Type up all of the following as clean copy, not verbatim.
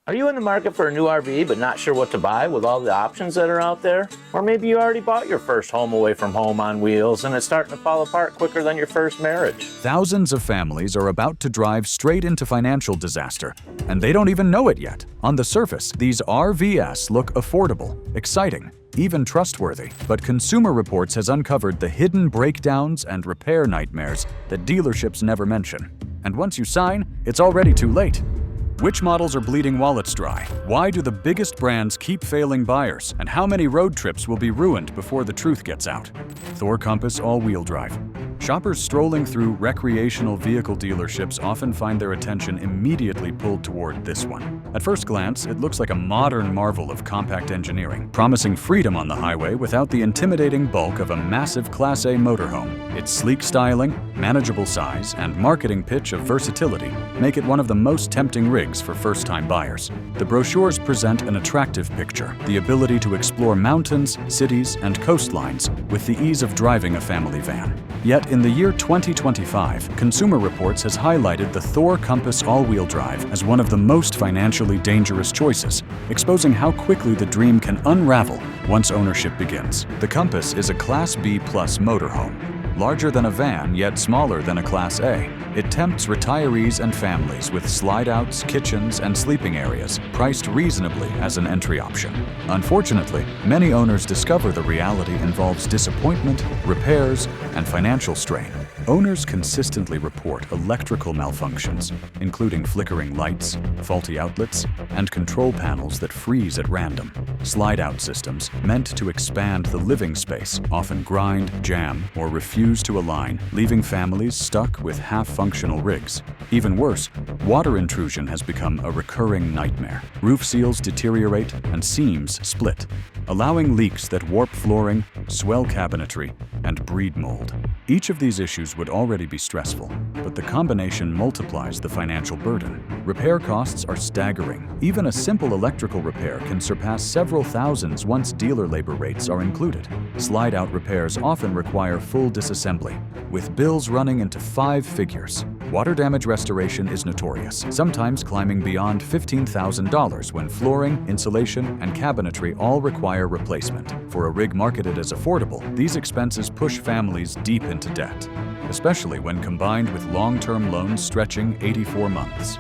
Are you in the market for a new RV but not sure what to buy with all the options that are out there? Or maybe you already bought your first home away from home on wheels and it's starting to fall apart quicker than your first marriage. Thousands of families are about to drive straight into financial disaster, and they don't even know it yet. On the surface, these RVs look affordable, exciting, even trustworthy. But Consumer Reports has uncovered the hidden breakdowns and repair nightmares that dealerships never mention. And once you sign, it's already too late. Which models are bleeding wallets dry? Why do the biggest brands keep failing buyers? And how many road trips will be ruined before the truth gets out? Thor Compass all-wheel drive. Shoppers strolling through recreational vehicle dealerships often find their attention immediately pulled toward this one. At first glance, it looks like a modern marvel of compact engineering, promising freedom on the highway without the intimidating bulk of a massive Class A motorhome. Its sleek styling, manageable size, and marketing pitch of versatility make it one of the most tempting rigs for first-time buyers. The brochures present an attractive picture, the ability to explore mountains, cities, and coastlines with the ease of driving a family van. Yet in the year 2025, Consumer Reports has highlighted the Thor Compass all-wheel drive as one of the most financially dangerous choices, exposing how quickly the dream can unravel once ownership begins. The Compass is a Class B plus motorhome. Larger than a van, yet smaller than a Class A. It tempts retirees and families with slide-outs, kitchens, and sleeping areas, priced reasonably as an entry option. Unfortunately, many owners discover the reality involves disappointment, repairs, and financial strain. Owners consistently report electrical malfunctions, including flickering lights, faulty outlets, and control panels that freeze at random. Slide-out systems, meant to expand the living space, often grind, jam, or refuse to align, leaving families stuck with half-functional rigs. Even worse, water intrusion has become a recurring nightmare. Roof seals deteriorate and seams split, allowing leaks that warp flooring, swell cabinetry, and breed mold. Each of these issues would already be stressful, but the combination multiplies the financial burden. Repair costs are staggering. Even a simple electrical repair can surpass several thousands once dealer labor rates are included. Slide-out repairs often require full disassembly, with bills running into 5 figures. Water damage restoration is notorious, sometimes climbing beyond $15,000 when flooring, insulation, and cabinetry all require replacement. For a rig marketed as affordable, these expenses push families deep into debt, especially when combined with long-term loans stretching 84 months.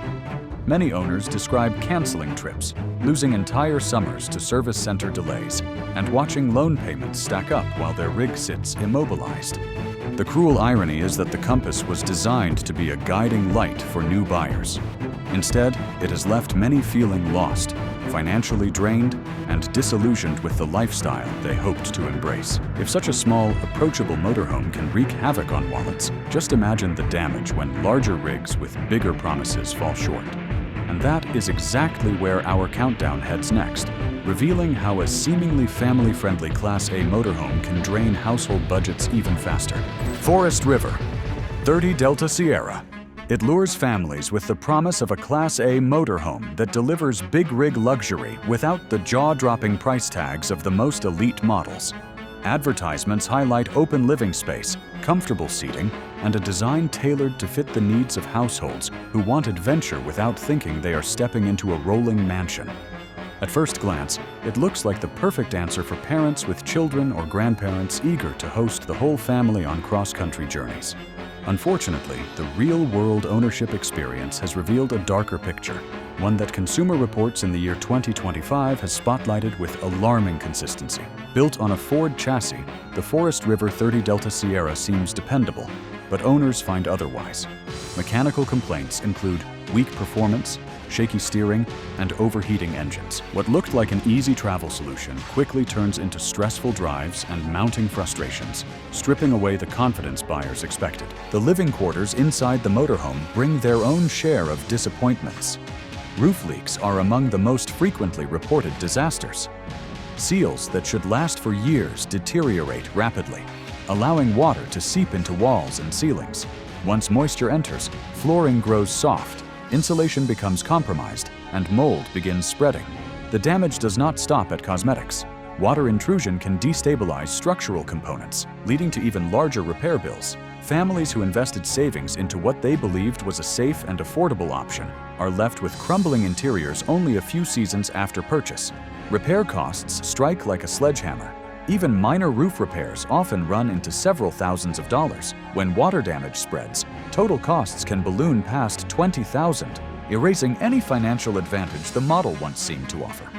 Many owners describe canceling trips, losing entire summers to service center delays, and watching loan payments stack up while their rig sits immobilized. The cruel irony is that the Compass was designed to be a guiding light for new buyers. Instead, it has left many feeling lost, financially drained, and disillusioned with the lifestyle they hoped to embrace. If such a small, approachable motorhome can wreak havoc on wallets, just imagine the damage when larger rigs with bigger promises fall short. And that is exactly where our countdown heads next, revealing how a seemingly family-friendly Class A motorhome can drain household budgets even faster. Forest River, 30 Delta Sierra. It lures families with the promise of a Class A motorhome that delivers big rig luxury without the jaw-dropping price tags of the most elite models. Advertisements highlight open living space, comfortable seating, and a design tailored to fit the needs of households who want adventure without thinking they are stepping into a rolling mansion. At first glance, it looks like the perfect answer for parents with children or grandparents eager to host the whole family on cross-country journeys. Unfortunately, the real-world ownership experience has revealed a darker picture, one that Consumer Reports in the year 2025 has spotlighted with alarming consistency. Built on a Ford chassis, the Forest River 30 Delta Sierra seems dependable, but owners find otherwise. Mechanical complaints include weak performance, shaky steering, and overheating engines. What looked like an easy travel solution quickly turns into stressful drives and mounting frustrations, stripping away the confidence buyers expected. The living quarters inside the motorhome bring their own share of disappointments. Roof leaks are among the most frequently reported disasters. Seals that should last for years deteriorate rapidly, allowing water to seep into walls and ceilings. Once moisture enters, flooring grows soft, insulation becomes compromised, and mold begins spreading. The damage does not stop at cosmetics. Water intrusion can destabilize structural components, leading to even larger repair bills. Families who invested savings into what they believed was a safe and affordable option are left with crumbling interiors only a few seasons after purchase. Repair costs strike like a sledgehammer. Even minor roof repairs often run into several thousands of dollars. When water damage spreads, total costs can balloon past $20,000, erasing any financial advantage the model once seemed to offer.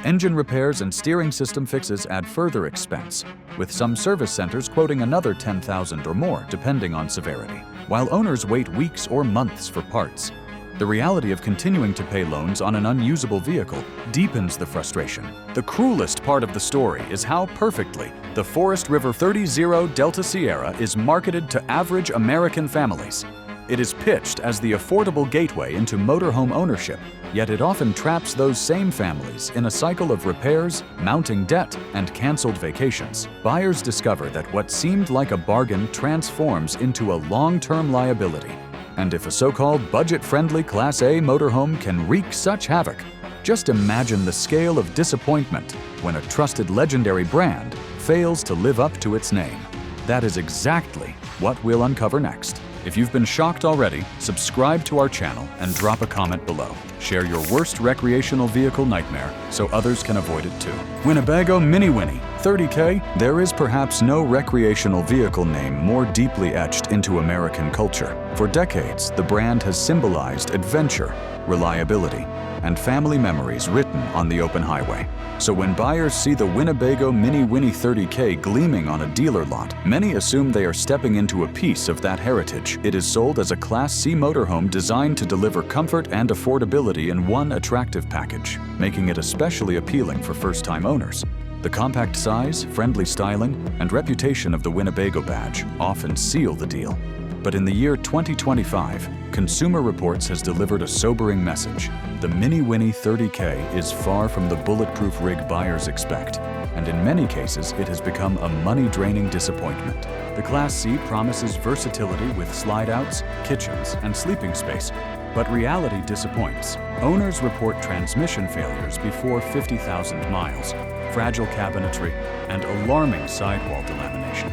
Engine repairs and steering system fixes add further expense, with some service centers quoting another $10,000 or more depending on severity, while owners wait weeks or months for parts. The reality of continuing to pay loans on an unusable vehicle deepens the frustration. The cruelest part of the story is how perfectly the Forest River 30 Delta Sierra is marketed to average American families. It is pitched as the affordable gateway into motorhome ownership, yet it often traps those same families in a cycle of repairs, mounting debt, and canceled vacations. Buyers discover that what seemed like a bargain transforms into a long-term liability. And if a so-called budget-friendly Class A motorhome can wreak such havoc, just imagine the scale of disappointment when a trusted legendary brand fails to live up to its name. That is exactly what we'll uncover next. If you've been shocked already, subscribe to our channel and drop a comment below. Share your worst recreational vehicle nightmare so others can avoid it too. Winnebago Mini Winnie 30K. There is perhaps no recreational vehicle name more deeply etched into American culture. For decades, the brand has symbolized adventure, reliability, and family memories written on the open highway. So when buyers see the Winnebago Mini Winnie 30K gleaming on a dealer lot, many assume they are stepping into a piece of that heritage. It is sold as a Class C motorhome designed to deliver comfort and affordability in one attractive package, making it especially appealing for first-time owners. The compact size, friendly styling, and reputation of the Winnebago badge often seal the deal. But in the year 2025, Consumer Reports has delivered a sobering message. The Mini Winnie 30K is far from the bulletproof rig buyers expect, and in many cases it has become a money-draining disappointment. The Class C promises versatility with slide-outs, kitchens, and sleeping space, but reality disappoints. Owners report transmission failures before 50,000 miles, fragile cabinetry, and alarming sidewall delamination.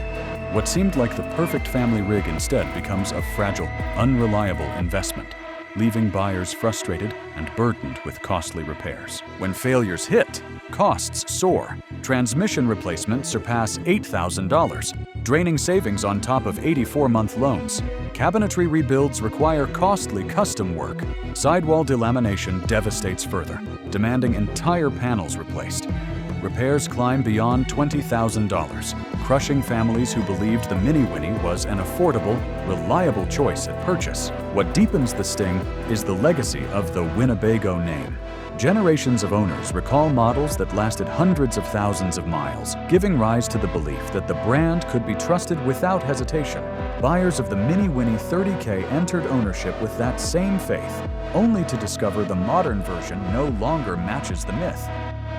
What seemed like the perfect family rig instead becomes a fragile, unreliable investment, leaving buyers frustrated and burdened with costly repairs. When failures hit, costs soar. Transmission replacements surpass $8,000, draining savings on top of 84-month loans. Cabinetry rebuilds require costly custom work. Sidewall delamination devastates further, demanding entire panels replaced. Repairs climb beyond $20,000, crushing families who believed the Mini Winnie was an affordable, reliable choice at purchase. What deepens the sting is the legacy of the Winnebago name. Generations of owners recall models that lasted hundreds of thousands of miles, giving rise to the belief that the brand could be trusted without hesitation. Buyers of the Mini Winnie 30K entered ownership with that same faith, only to discover the modern version no longer matches the myth.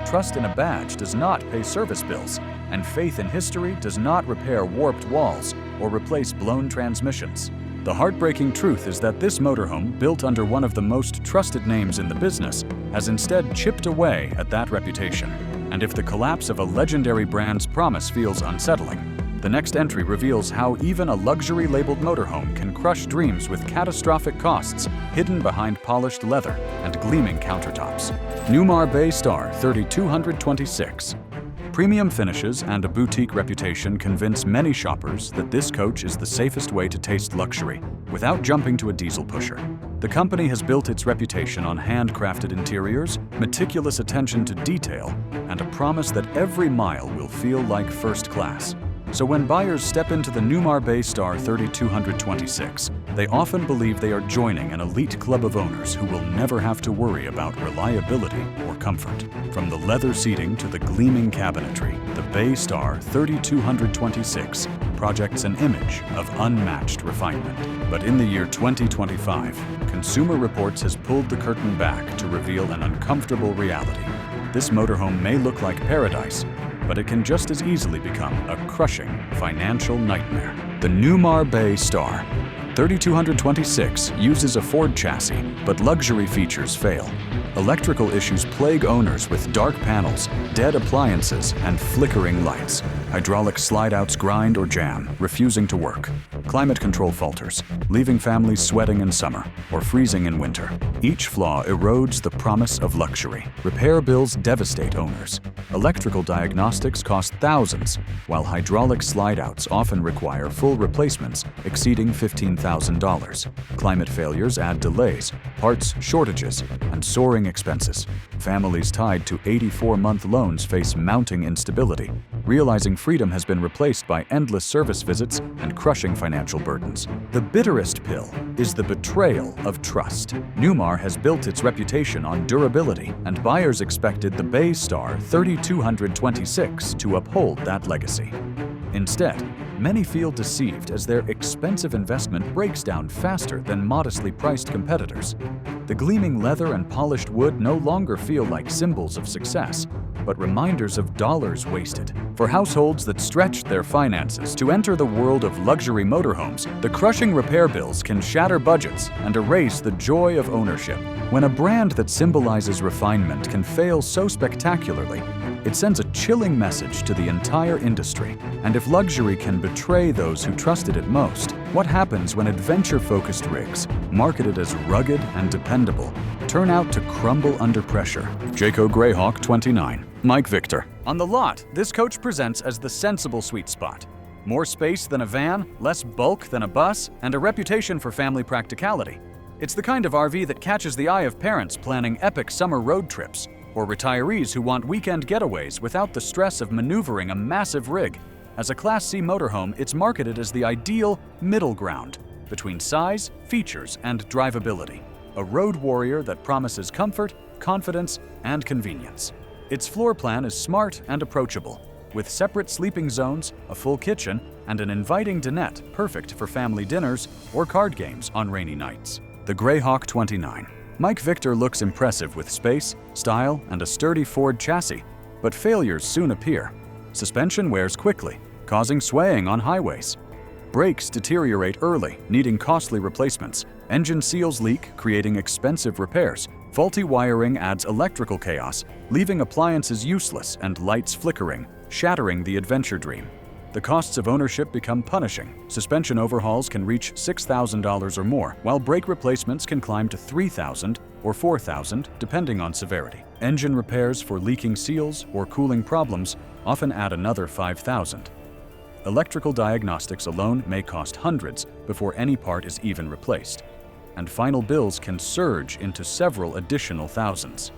Trust in a badge does not pay service bills, and faith in history does not repair warped walls or replace blown transmissions. The heartbreaking truth is that this motorhome, built under one of the most trusted names in the business, has instead chipped away at that reputation. And if the collapse of a legendary brand's promise feels unsettling, the next entry reveals how even a luxury-labeled motorhome can crush dreams with catastrophic costs hidden behind polished leather and gleaming countertops. Newmar Bay Star 3226. Premium finishes and a boutique reputation convince many shoppers that this coach is the safest way to taste luxury without jumping to a diesel pusher. The company has built its reputation on handcrafted interiors, meticulous attention to detail, and a promise that every mile will feel like first class. So when buyers step into the Newmar Bay Star 3226, they often believe they are joining an elite club of owners who will never have to worry about reliability or comfort. From the leather seating to the gleaming cabinetry, the Bay Star 3226 projects an image of unmatched refinement. But in the year 2025, Consumer Reports has pulled the curtain back to reveal an uncomfortable reality. This motorhome may look like paradise, but it can just as easily become a crushing financial nightmare. The Newmar Bay Star 3226 uses a Ford chassis, but luxury features fail. Electrical issues plague owners with dark panels, dead appliances, and flickering lights. Hydraulic slide-outs grind or jam, refusing to work. Climate control falters, leaving families sweating in summer or freezing in winter. Each flaw erodes the promise of luxury. Repair bills devastate owners. Electrical diagnostics cost thousands, while hydraulic slide-outs often require full replacements exceeding $15,000. Climate failures add delays, parts shortages, and soaring expenses. Families tied to 84-month loans face mounting instability. Realizing freedom has been replaced by endless service visits and crushing financial burdens. The bitterest pill is the betrayal of trust. Newmar has built its reputation on durability, and buyers expected the Bay Star 3226 to uphold that legacy. Instead, many feel deceived as their expensive investment breaks down faster than modestly priced competitors. The gleaming leather and polished wood no longer feel like symbols of success, but reminders of dollars wasted. For households that stretched their finances to enter the world of luxury motorhomes, the crushing repair bills can shatter budgets and erase the joy of ownership. When a brand that symbolizes refinement can fail so spectacularly, it sends a chilling message to the entire industry. And if luxury can betray those who trusted it most, what happens when adventure-focused rigs, marketed as rugged and dependable, turn out to crumble under pressure? Jayco Greyhawk 29. Mike Victor. On the lot, this coach presents as the sensible sweet spot. More space than a van, less bulk than a bus, and a reputation for family practicality. It's the kind of RV that catches the eye of parents planning epic summer road trips, or retirees who want weekend getaways without the stress of maneuvering a massive rig. As a Class C motorhome, it's marketed as the ideal middle ground between size, features, and drivability. A road warrior that promises comfort, confidence, and convenience. Its floor plan is smart and approachable, with separate sleeping zones, a full kitchen, and an inviting dinette perfect for family dinners or card games on rainy nights. The Greyhawk 29. Mike Victor looks impressive with space, style, and a sturdy Ford chassis, but failures soon appear. Suspension wears quickly, causing swaying on highways. Brakes deteriorate early, needing costly replacements. Engine seals leak, creating expensive repairs. Faulty wiring adds electrical chaos, leaving appliances useless and lights flickering, shattering the adventure dream. The costs of ownership become punishing. Suspension overhauls can reach $6,000 or more, while brake replacements can climb to $3,000 or $4,000, depending on severity. Engine repairs for leaking seals or cooling problems often add another $5,000. Electrical diagnostics alone may cost hundreds before any part is even replaced, and final bills can surge into several additional thousands.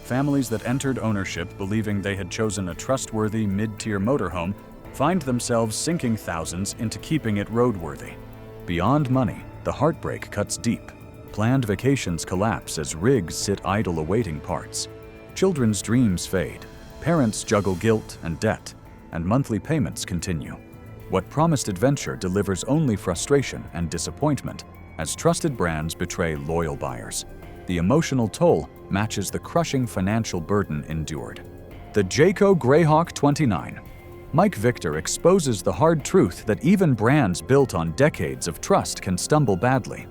Families that entered ownership believing they had chosen a trustworthy mid-tier motorhome find themselves sinking thousands into keeping it roadworthy. Beyond money, the heartbreak cuts deep. Planned vacations collapse as rigs sit idle awaiting parts. Children's dreams fade. Parents juggle guilt and debt, and monthly payments continue. What promised adventure delivers only frustration and disappointment as trusted brands betray loyal buyers. The emotional toll matches the crushing financial burden endured. The Jayco Greyhawk 29. Mike Victor exposes the hard truth that even brands built on decades of trust can stumble badly.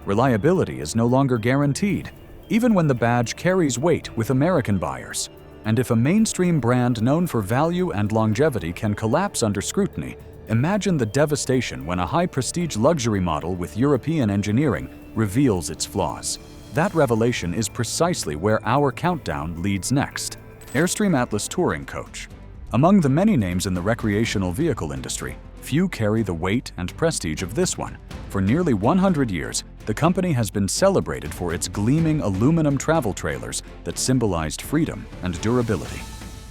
Reliability is no longer guaranteed, even when the badge carries weight with American buyers. And if a mainstream brand known for value and longevity can collapse under scrutiny, imagine the devastation when a high-prestige luxury model with European engineering reveals its flaws. That revelation is precisely where our countdown leads next. Airstream Atlas Touring Coach. Among the many names in the recreational vehicle industry, few carry the weight and prestige of this one. For nearly 100 years, the company has been celebrated for its gleaming aluminum travel trailers that symbolized freedom and durability.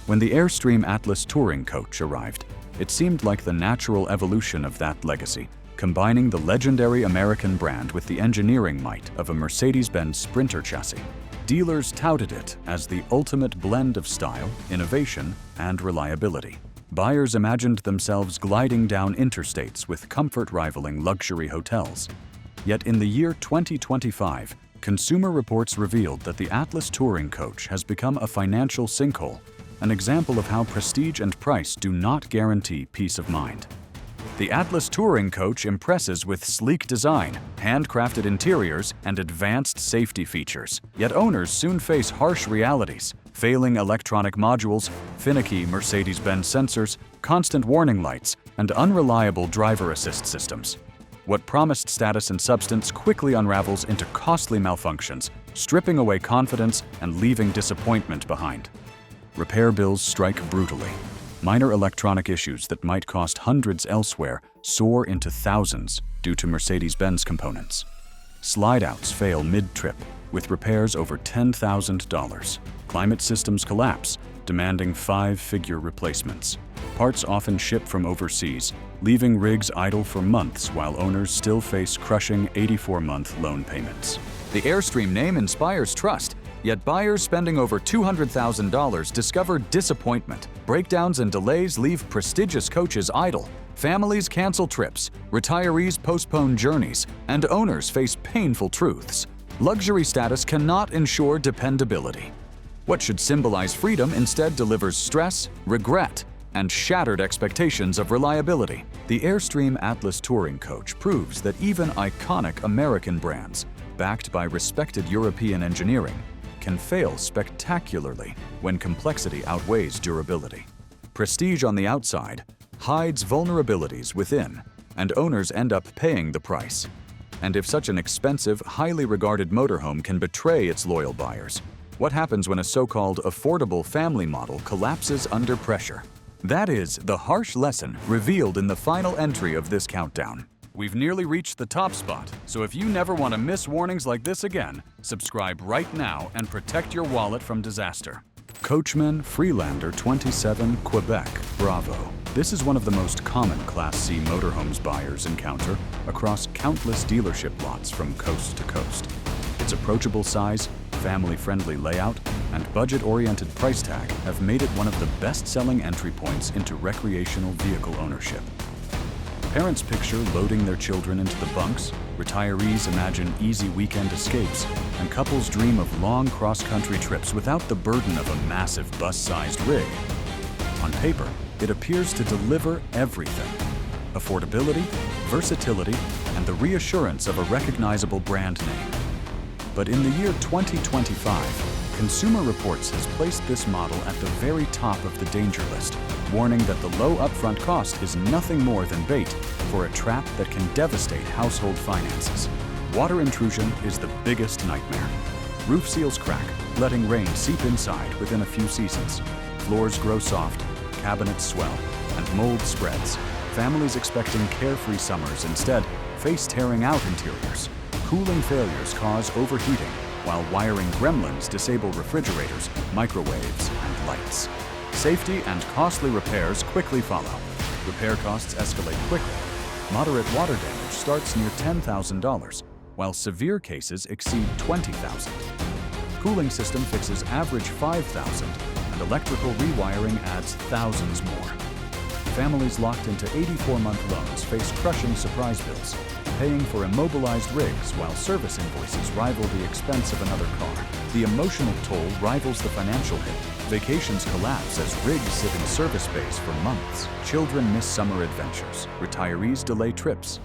When the Airstream Atlas Touring Coach arrived, it seemed like the natural evolution of that legacy, combining the legendary American brand with the engineering might of a Mercedes-Benz Sprinter chassis. Dealers touted it as the ultimate blend of style, innovation, and reliability. Buyers imagined themselves gliding down interstates with comfort rivaling luxury hotels. Yet in the year 2025, Consumer Reports revealed that the Atlas Touring Coach has become a financial sinkhole, an example of how prestige and price do not guarantee peace of mind. The Atlas Touring Coach impresses with sleek design, handcrafted interiors, and advanced safety features. Yet owners soon face harsh realities: failing electronic modules, finicky Mercedes-Benz sensors, constant warning lights, and unreliable driver assist systems. What promised status and substance quickly unravels into costly malfunctions, stripping away confidence and leaving disappointment behind. Repair bills strike brutally. Minor electronic issues that might cost hundreds elsewhere soar into thousands due to Mercedes-Benz components. Slide-outs fail mid-trip, with repairs over $10,000. Climate systems collapse, demanding five-figure replacements. Parts often ship from overseas, leaving rigs idle for months while owners still face crushing 84-month loan payments. The Airstream name inspires trust, yet buyers spending over $200,000 discover disappointment. Breakdowns and delays leave prestigious coaches idle. Families cancel trips, retirees postpone journeys, and owners face painful truths. Luxury status cannot ensure dependability. What should symbolize freedom instead delivers stress, regret, and shattered expectations of reliability. The Airstream Atlas Touring Coach proves that even iconic American brands, backed by respected European engineering, can fail spectacularly when complexity outweighs durability. Prestige on the outside hides vulnerabilities within, and owners end up paying the price. And if such an expensive, highly regarded motorhome can betray its loyal buyers, what happens when a so-called affordable family model collapses under pressure? That is the harsh lesson revealed in the final entry of this countdown. We've nearly reached the top spot, so if you never want to miss warnings like this again, subscribe right now and protect your wallet from disaster. Coachman Freelander 27 Quebec Bravo. This is one of the most common Class C motorhomes buyers encounter across countless dealership lots from coast to coast. Its approachable size, family-friendly layout, and budget-oriented price tag have made it one of the best-selling entry points into recreational vehicle ownership. Parents picture loading their children into the bunks, retirees imagine easy weekend escapes, and couples dream of long cross-country trips without the burden of a massive bus-sized rig. On paper, it appears to deliver everything: affordability, versatility, and the reassurance of a recognizable brand name. But in the year 2025, Consumer Reports has placed this model at the very top of the danger list, warning that the low upfront cost is nothing more than bait for a trap that can devastate household finances. Water intrusion is the biggest nightmare. Roof seals crack, letting rain seep inside within a few seasons. Floors grow soft, cabinets swell, and mold spreads. Families expecting carefree summers instead face tearing out interiors. Cooling failures cause overheating, while wiring gremlins disable refrigerators, microwaves, and lights. Safety and costly repairs quickly follow. Repair costs escalate quickly. Moderate water damage starts near $10,000, while severe cases exceed $20,000. Cooling system fixes average $5,000, and electrical rewiring adds thousands more. Families locked into 84-month loans face crushing surprise bills, paying for immobilized rigs while service invoices rival the expense of another car. The emotional toll rivals the financial hit. Vacations collapse as rigs sit in service bays for months. Children miss summer adventures. Retirees delay trips.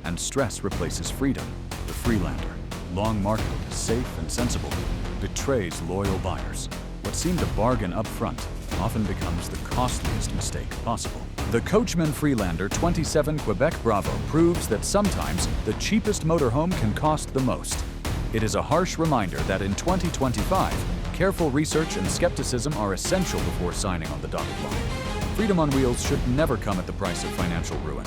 And stress replaces freedom. The Freelander, long marketed as safe and sensible, betrays loyal buyers. What seemed a bargain up front often becomes the costliest mistake possible. The Coachman Freelander 27 Quebec Bravo proves that sometimes the cheapest motorhome can cost the most. It is a harsh reminder that in 2025, careful research and skepticism are essential before signing on the dotted line. Freedom on wheels should never come at the price of financial ruin.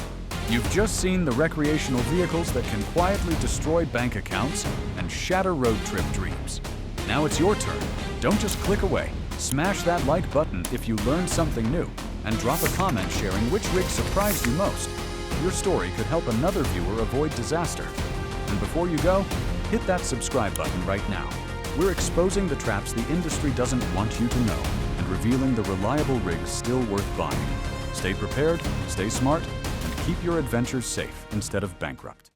You've just seen the recreational vehicles that can quietly destroy bank accounts and shatter road trip dreams. Now it's your turn. Don't just click away. Smash that like button if you learned something new, and drop a comment sharing which rig surprised you most. Your story could help another viewer avoid disaster. And before you go, hit that subscribe button right now. We're exposing the traps the industry doesn't want you to know, and revealing the reliable rigs still worth buying. Stay prepared, stay smart, and keep your adventures safe instead of bankrupt.